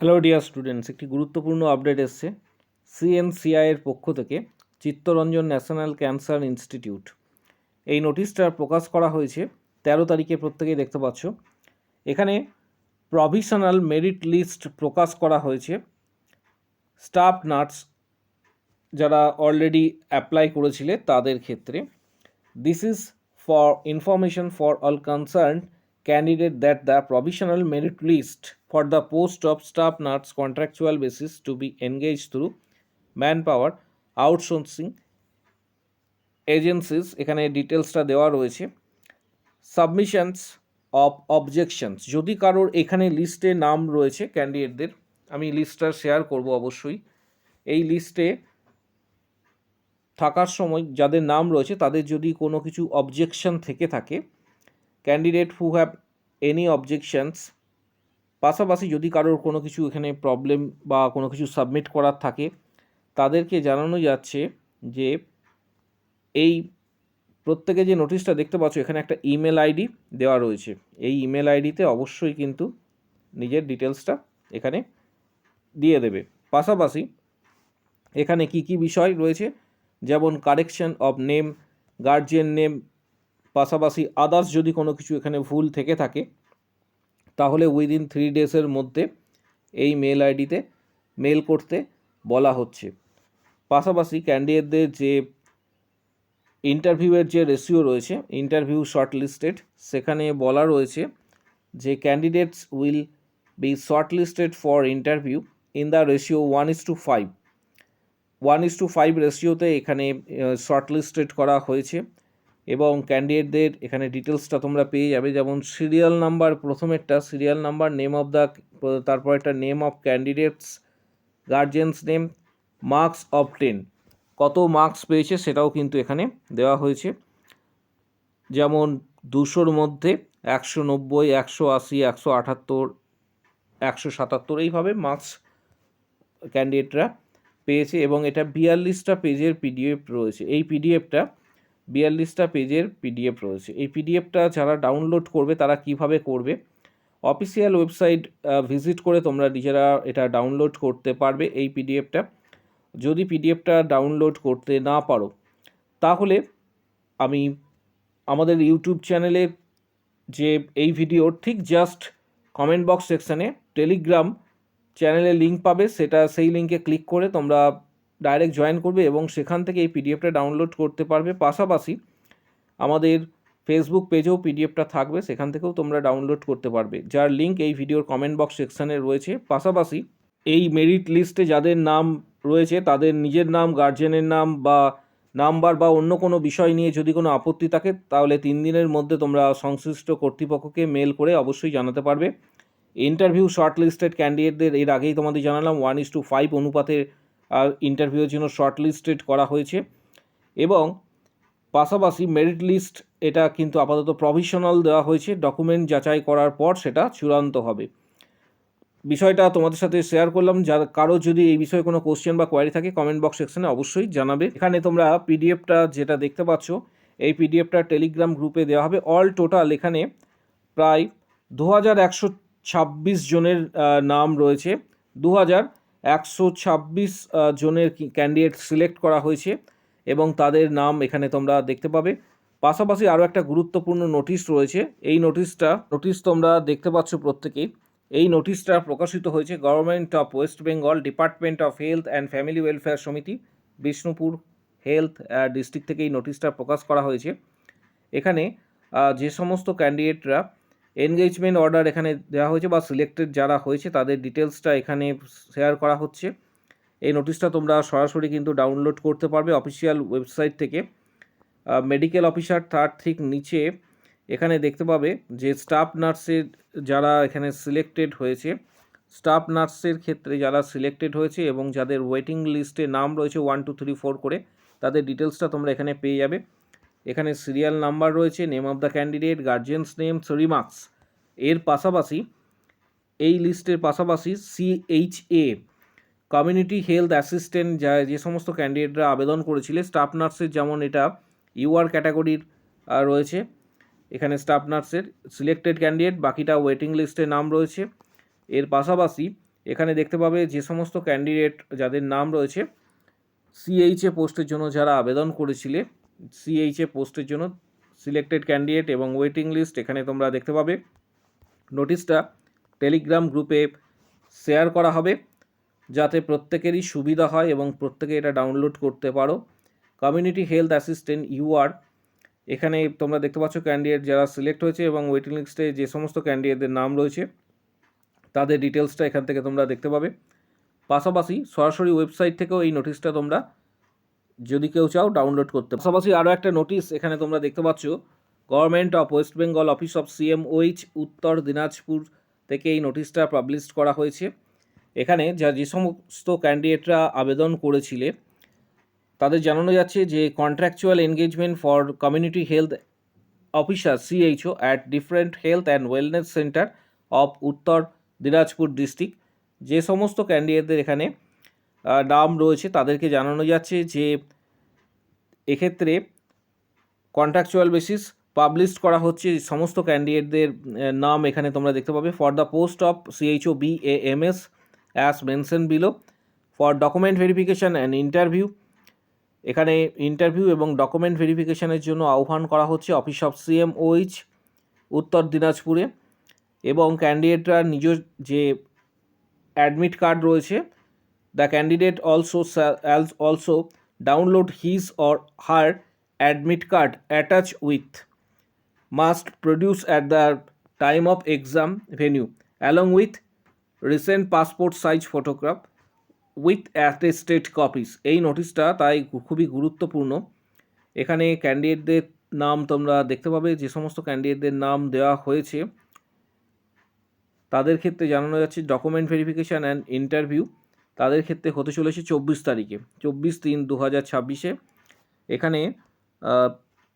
Hello dear students, একটি গুরুত্বপূর্ণ update এসছে সিএনসিআই এর পক্ষ থেকে। চিত্তরঞ্জন ন্যাশনাল ক্যান্সার ইনস্টিটিউট এই নোটিশটা প্রকাশ করা হয়েছে 13 তারিখে, প্রত্যেকেই দেখতে পাচ্ছ। এখানে প্রভিশনাল মেরিট লিস্ট প্রকাশ করা হয়েছে স্টাফ নার্স যারা অলরেডি অ্যাপ্লাই করেছিলে তাদের ক্ষেত্রে। This is for information for all concern candidate that the provisional merit list for the post of staff nurse contractual basis to be engaged through manpower outsourcing agencies, এখানে ডিটেলসটা দেওয়া রয়েছে। Submissions of objections, যদি কারোর এখানে লিস্টে নাম রয়েছে ক্যান্ডিডেটদের, আমি লিস্টটা শেয়ার করব অবশ্যই। এই লিস্টে থাকার সময় যাদের নাম রয়েছে তাদের যদি কোনো কিছু অবজেকশন থেকে থাকে, candidate who have any objections, পাশাপাশি যদি কারোর কোনো কিছু এখানে প্রবলেম বা কোনো কিছু সাবমিট করার থাকে, তাদেরকে জানানো যাচ্ছে যে এই প্রত্যেকে যে নোটিশটা দেখতে পাচ্ছ এখানে একটা ইমেল আইডি দেওয়া রয়েছে। এই ইমেল আইডিতে অবশ্যই কিন্তু নিজের ডিটেলসটা এখানে দিয়ে দেবে। পাশাপাশি এখানে কি কি বিষয় রয়েছে, যেমন correction of name, guardian name, পাশাপাশি আদার্স যদি কোনো কিছু এখানে ভুল থেকে থাকে তাহলে উইদিন 3 ডেজের মধ্যে এই মেল আইডিতে মেল করতে বলা হচ্ছে। পাশাপাশি ক্যান্ডিডেটদের যে ইন্টারভিউয়ের যে রেশিও রয়েছে, ইন্টারভিউ শর্ট লিস্টেড, সেখানে বলা রয়েছে যে candidates will be short listed for interview in the ratio 1:5। 1:5 রেশিওতে এখানে শর্ট লিস্টেড করা হয়েছে এবং ক্যান্ডিডেটদের এখানে ডিটেলসটা তোমরা পেয়ে যাবে, যেমন সিরিয়াল নাম্বার, প্রথমেরটা serial number, name of the, তারপর একটা name of candidates, guardians name, marks of 10, কত মার্কস পেয়েছে সেটাও কিন্তু এখানে দেওয়া হয়েছে। যেমন 200-র মধ্যে 190, 180, 178, 177 এইভাবে মার্কস ক্যান্ডিডেটরা পেয়েছে। এবং এটা 42টা পেজের পিডিএফ রয়েছে। এই পিডিএফটা 42টা পেজের পিডিএফ রয়েছে। এই পিডিএফটা যারা ডাউনলোড করবে তারা কিভাবে করবে, অফিসিয়াল ওয়েবসাইট ভিজিট করে তোমরা নিজেরা এটা ডাউনলোড করতে পারবে এই পিডিএফটা। যদি পিডিএফটা ডাউনলোড করতে না পারো তাহলে আমি আমাদের ইউটিউব চ্যানেলে যে এই ভিডিওর ঠিক জাস্ট কমেন্ট বক্স সেকশানে টেলিগ্রাম চ্যানেলের লিঙ্ক পাবে, সেই লিঙ্কে ক্লিক করে তোমরা ডাইরেক্ট জয়েন করবে এবং সেখান থেকে এই পিডিএফটা ডাউনলোড করতে পারবে। পাশাপাশি আমাদের ফেসবুক পেজেও পিডিএফটা থাকবে, সেখান থেকেও তোমরা ডাউনলোড করতে পারবে, যার লিঙ্ক এই ভিডিওর কমেন্ট বক্স সেকশানে রয়েছে। পাশাপাশি এই মেরিট লিস্টে যাদের নাম রয়েছে তাদের নিজের নাম, গার্জেনের নাম বা নাম্বার বা অন্য কোনো বিষয় নিয়ে যদি কোনো আপত্তি থাকে তাহলে 3 দিনের মধ্যে তোমরা সংশ্লিষ্ট কর্তৃপক্ষকে মেল করে অবশ্যই জানাতে পারবে। ইন্টারভিউ শর্ট লিস্টেড ক্যান্ডিডেটদের এর আগেই তোমাদের জানালাম 1:5 অনুপাতে ইন্টারভিউয়ের জন্য শর্ট লিস্টেড করা হয়েছে। এবং পাশাপাশি মেরিট লিস্ট এটা কিন্তু আপাতত প্রভিশনাল দেওয়া হয়েছে, ডকুমেন্ট যাচাই করার পর সেটা চূড়ান্ত হবে। বিষয়টা তোমাদের সাথে শেয়ার করলাম। যার কারো যদি এই বিষয়ে কোনো কোশ্চেন বা কোয়ারি থাকে কমেন্ট বক্স সেকশনে অবশ্যই জানাবে। এখানে তোমরা পিডিএফটা যেটা দেখতে পাচ্ছ এই পিডিএফটা টেলিগ্রাম গ্রুপে দেওয়া হবে। অল টোটাল এখানে প্রায় 2126 জনের নাম রয়েছে। 2126 জনের ক্যান্ডিডেট সিলেক্ট করা হয়েছে এবং তাদের নাম এখানে তোমরা দেখতে পাবে। পাশাপাশি আরও একটা গুরুত্বপূর্ণ নোটিশ রয়েছে। এই নোটিশ তোমরা দেখতে পাচ্ছ প্রত্যেকেই। এই নোটিশটা প্রকাশিত হয়েছে government of West Bengal, department of health and family welfare সমিতি, বিষ্ণুপুর হেলথ ডিস্ট্রিক্ট থেকে এই নোটিশটা প্রকাশ করা হয়েছে। এখানে যে সমস্ত ক্যান্ডিডেটরা এনগেজমেন্ট অর্ডার এখানে দেওয়া হয়েছে বা সিলেক্টেড যারা হয়েছে তাদের ডিটেলসটা এখানে শেয়ার করা হচ্ছে। এই নোটিশটা তোমরা সরাসরি কিন্তু ডাউনলোড করতে পারবে অফিসিয়াল ওয়েবসাইট থেকে। মেডিকেল অফিসার তার ঠিক নিচে এখানে দেখতে পাবে যে স্টাফ নার্সের যারা এখানে সিলেক্টেড হয়েছে, স্টাফ নার্সের ক্ষেত্রে যারা সিলেক্টেড হয়েছে এবং যাদের ওয়েটিং লিস্টে নাম রয়েছে 1 2 3 4 করে, তাদের ডিটেলসটা তোমরা এখানে পেয়ে যাবে। এখানে সিরিয়াল নাম্বার রয়েছে, name of the candidate, guardians name, remarks. এর পাশাপাশি এই লিস্টের পাশাপাশি CHA কমিউনিটি হেলথ অ্যাসিস্ট্যান্ট যে সমস্ত ক্যান্ডিডেটরা আবেদন করেছিলে, স্টাফ নার্সের যেমন এটা UR ক্যাটাগরির রয়েছে, এখানে স্টাফ নার্সের সিলেক্টেড ক্যান্ডিডেট, বাকিটা ওয়েটিং লিস্টে নাম রয়েছে। এর পাশাপাশি এখানে দেখতে পাবে যে সমস্ত ক্যান্ডিডেট যাদের নাম রয়েছে সিএইচএ পোস্টের জন্য যারা আবেদন করেছিলে, সিএইচএ পোস্টের জন্য সিলেক্টেড ক্যান্ডিডেট এবং ওয়েটিং লিস্ট এখানে তোমরা দেখতে পাবে। নোটিশটা টেলিগ্রাম গ্রুপে শেয়ার করা হবে যাতে প্রত্যেকেরই সুবিধা হয় এবং প্রত্যেকে এটা ডাউনলোড করতে পারো। কমিউনিটি হেলথ অ্যাসিস্ট্যান্ট ইউআর, এখানে তোমরা দেখতে পাচ্ছ ক্যান্ডিডেট যারা সিলেক্ট হয়েছে এবং ওয়েটিং লিস্টে যে সমস্ত ক্যান্ডিডেটদের নাম রয়েছে তাদের ডিটেলসটা এখান থেকে তোমরা দেখতে পাবে। পাশাপাশি সরাসরি ওয়েবসাইট থেকেও এই নোটিশটা তোমরা যদি কেউ চাও ডাউনলোড করতে। পাশাপাশি আরও একটা নোটিশ এখানে তোমরা দেখতে পাচ্ছ, government of West Bengal office of CMOH উত্তর দিনাজপুর থেকে এই নোটিশটা পাবলিশ করা হয়েছে। এখানে যে সমস্ত ক্যান্ডিডেটরা আবেদন করেছিলে তাদের জানানো যাচ্ছে যে contractual engagement for community health officer CHO at different health and wellness centre of উত্তর দিনাজপুর ডিস্ট্রিক্ট, যে সমস্ত ক্যান্ডিডেটদের এখানে নাম রয়েছে তাদেরকে জানানো যাচ্ছে যে এক্ষেত্রে কন্ট্রাকচুয়াল বেসিস পাবলিশ করা হচ্ছে সমস্ত ক্যান্ডিডেটদের নাম এখানে তোমরা দেখতে পাবে। For the post of CHO BAMS as mention below, for document verification and interview, এখানে ইন্টারভিউ এবং ডকুমেন্ট ভেরিফিকেশানের জন্য আহ্বান করা হচ্ছে অফিস অফ সিএমওইচ উত্তর দিনাজপুরে। এবং ক্যান্ডিডেটরা নিজ যে অ্যাডমিট কার্ড রয়েছে, the candidate also download his or her admit card attach with must produce at the time of exam venue along with recent passport size photograph with attested copies. এই নোটিশটা তাই খুবই গুরুত্বপূর্ণ। এখানে ক্যান্ডিডেটদের নাম তোমরা দেখতে পাবে, যে সমস্ত ক্যান্ডিডেটদের নাম দেওয়া হয়েছে তাদের ক্ষেত্রে জানানো যাচ্ছে ডকুমেন্ট ভেরিফিকেশান অ্যান্ড ইন্টারভিউ তাদের ক্ষেত্রে হতে চলেছে 24 তারিখে, 24/3/2026। এখানে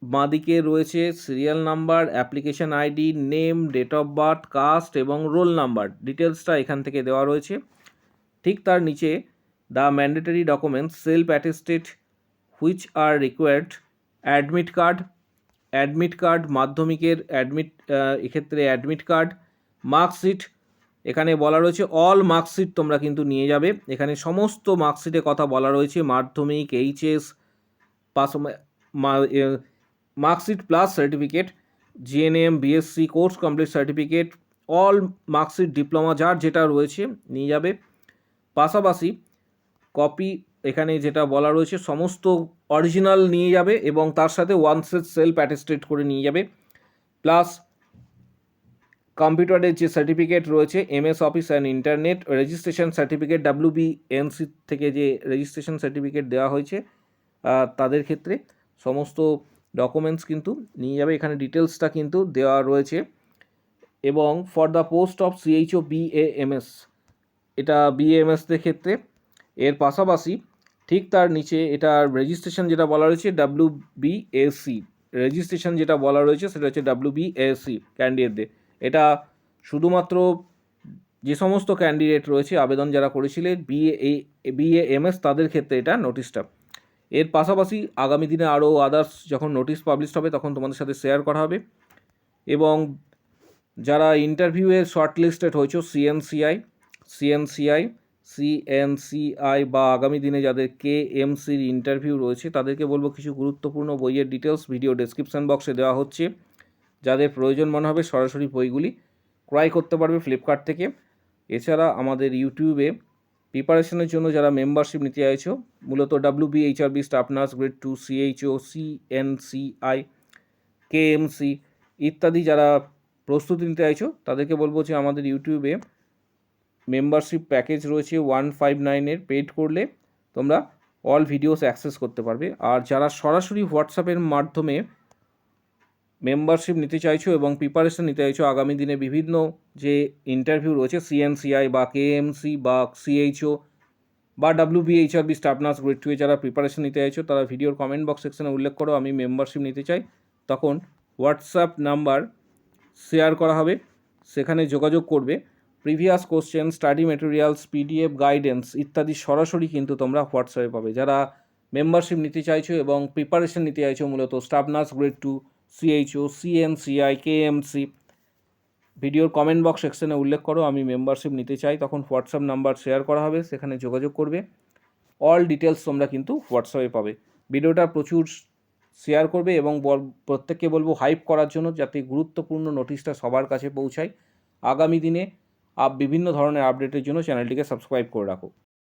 বাঁদিকে রয়েছে serial number, application ID, name, date of birth, caste এবং রোল নাম্বার ডিটেলসটা এখান থেকে দেওয়া রয়েছে। ঠিক তার নিচে the mandatory documents self attested which are required admit card মাধ্যমিকের এক্ষেত্রে অ্যাডমিট কার্ড, মার্কশিট, এখানে বলা রয়েছে অল মার্কশিট তোমরা কিন্তু নিয়ে যাবে। এখানে সমস্ত মার্কশিটের কথা বলা রয়েছে, মাধ্যমিক, HS pass marksheet plus certificate, GNM, BSc course complete certificate, all marksheet, diploma যার যেটা রয়েছে নিয়ে যাবে। পাশাপাশি কপি এখানে যেটা বলা রয়েছে সমস্ত অরিজিনাল নিয়ে যাবে এবং তার সাথে ওয়ান সেলফ অ্যাটেস্টেড করে নিয়ে যাবে। প্লাস কম্পিউটারের যে সার্টিফিকেট রয়েছে MS office and internet registration certificate, WBNC থেকে যে রেজিস্ট্রেশন সার্টিফিকেট দেওয়া হয়েছে তাদের ক্ষেত্রে সমস্ত ডকুমেন্টস কিন্তু নিয়ে যাবে। এখানে ডিটেলসটা কিন্তু দেওয়া রয়েছে। এবং for the post of CHO BAMS, এটা BAMSদের ক্ষেত্রে। এর পাশাপাশি ঠিক তার নিচে এটা রেজিস্ট্রেশন যেটা বলা রয়েছে WBAC, রেজিস্ট্রেশন যেটা বলা রয়েছে সেটা হচ্ছে WBAC ক্যান্ডিডেটদের। এটা শুধুমাত্র যে সমস্ত ক্যান্ডিডেট রয়েছে আবেদন যারা করেছিলেন BAMS তাদের ক্ষেত্রে এটা নোটিশটা। এর পাশাপাশি আগামী দিনে আরও আদার্স যখন নোটিশ পাবলিশ হবে তখন তোমাদের সাথে শেয়ার করা হবে। এবং যারা ইন্টারভিউয়ে শর্ট লিস্টেড হয়েছে CNCI বা আগামী দিনে যাদের KMCর ইন্টারভিউ রয়েছে তাদেরকে বলবো কিছু গুরুত্বপূর্ণ বইয়ের ডিটেলস ভিডিও ডেসক্রিপশান বক্সে দেওয়া হচ্ছে। যাদের প্রয়োজন মনে হবে সরাসরি বইগুলি ক্রয় করতে পারবে ফ্লিপকার্ট থেকে। এছাড়া আমাদের ইউটিউবে প্রিপারেশনের জন্য যারা মেম্বারশিপ নিতে চাইছো, মূলত WBHRB staff nurse grade 2, CHO, CNCI, KMC ইত্যাদি যারা প্রস্তুতি নিতে চাইছো তাদেরকে বলবো যে আমাদের ইউটিউবে মেম্বারশিপ প্যাকেজ রয়েছে 159-এর, পেড করলে তোমরা অল ভিডিওস অ্যাক্সেস করতে পারবে। আর যারা সরাসরি হোয়াটসঅ্যাপের মাধ্যমে মেম্বারশিপ নিতে চাইছো এবং প্রিপারেশন নিতে চাইছো আগামী দিনে বিভিন্ন যে ইন্টারভিউ রয়েছে CNCI বা KMC বা CHO বা WBHRB স্টাফ নার্স গ্রেড 2 যারা প্রিপারেশন নিতে চাইছো তারা ভিডিওর কমেন্ট বক্স সেকশনে উল্লেখ করো আমি মেম্বারশিপ নিতে চাই, তখন হোয়াটসঅ্যাপ নাম্বার শেয়ার করা হবে, সেখানে যোগাযোগ করবে। Previous question, study materials, PDF guidance ইত্যাদি সরাসরি কিন্তু তোমরা হোয়াটসঅ্যাপে পাবে। যারা মেম্বারশিপ নিতে চাইছো এবং প্রিপারেশন নিতে চাইছো মূলত staff nurse grade 2, CHO, CNCI, KMC ভিডিওর কমেন্ট বক্স সেকশনে উল্লেখ করো আমি মেম্বারশিপ নিতে চাই, তখন হোয়াটসঅ্যাপ নাম্বার শেয়ার করা হবে, সেখানে যোগাযোগ করবে। অল ডিটেলস তোমরা কিন্তু হোয়াটসঅ্যাপে পাবে। ভিডিওটা প্রচুর শেয়ার করবে এবং প্রত্যেককে বলবো হাইপ করার জন্য, যাতে গুরুত্বপূর্ণ নোটিশটা সবার কাছে পৌঁছায়। আগামী দিনে বিভিন্ন ধরনের আপডেটের জন্য চ্যানেলটিকে সাবস্ক্রাইব করে রাখো।